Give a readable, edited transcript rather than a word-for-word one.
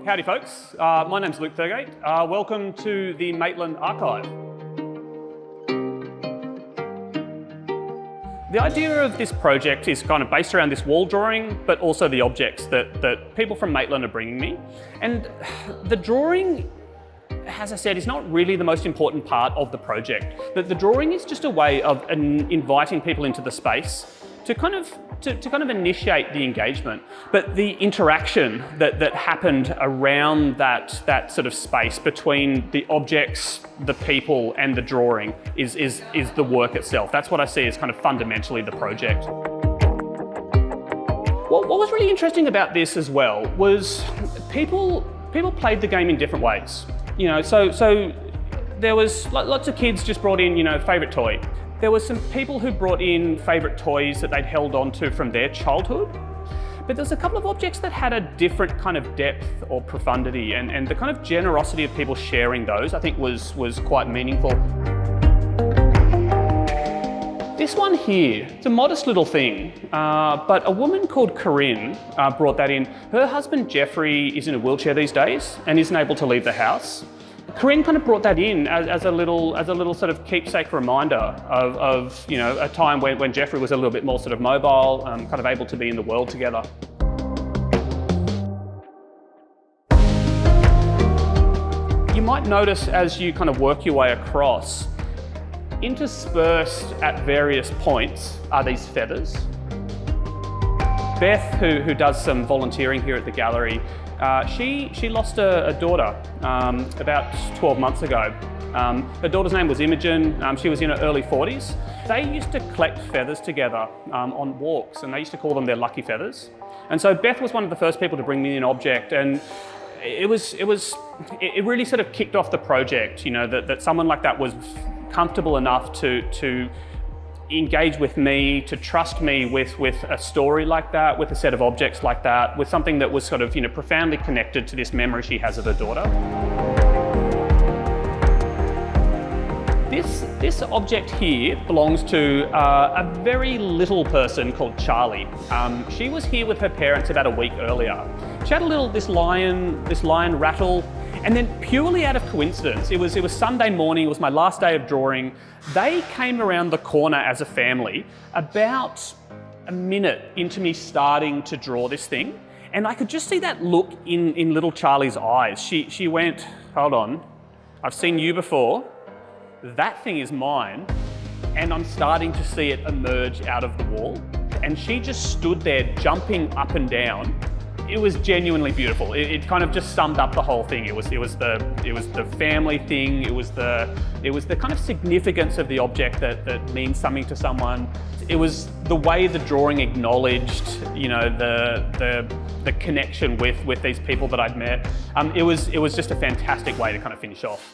Howdy folks, my name's Luke Thurgate. Welcome to the Maitland Archive. The idea of this project is kind of based around this wall drawing, but also the objects that people from Maitland are bringing me. And the drawing, as I said, is not really the most important part of the project. The drawing is just a way of inviting people into the space to kind of initiate the engagement. But the interaction that happened around that sort of space between the objects, the people, and the drawing is the work itself. That's what I see as kind of fundamentally the project. What was really interesting about this as well was people played the game in different ways. You know, so there was lots of kids just brought in, favourite toy. There were some people who brought in favourite toys that they'd held on to from their childhood. But there's a couple of objects that had a different kind of depth or profundity, and the kind of generosity of people sharing those, I think was quite meaningful. This one here, it's a modest little thing, but a woman called Corinne brought that in. Her husband Jeffrey is in a wheelchair these days and isn't able to leave the house. Corinne kind of brought that in as a little sort of keepsake reminder of a time when Jeffrey was a little bit more sort of mobile, kind of able to be in the world together. You might notice as you kind of work your way across, interspersed at various points are these feathers. Beth, who does some volunteering here at the gallery, she lost a daughter about 12 months ago. Her daughter's name was Imogen. She was in her early 40s. They used to collect feathers together on walks, and they used to call them their lucky feathers. And so Beth was one of the first people to bring me an object, and it really sort of kicked off the project. That someone like that was comfortable enough to engage with me, to trust me with a story like that, with a set of objects like that, with something that was sort of profoundly connected to this memory she has of her daughter. This object here belongs to a very little person called Charlie. She was here with her parents about a week earlier. She had this lion rattle. And then purely out of coincidence, it was Sunday morning, it was my last day of drawing. They came around the corner as a family about a minute into me starting to draw this thing. And I could just see that look in little Charlie's eyes. She went, hold on, I've seen you before. That thing is mine. And I'm starting to see it emerge out of the wall. And she just stood there jumping up and down. It was genuinely beautiful. It kind of just summed up the whole thing. It was the family thing. It was the kind of significance of the object that means something to someone. It was the way the drawing acknowledged, the connection with these people that I'd met. It was just a fantastic way to kind of finish off.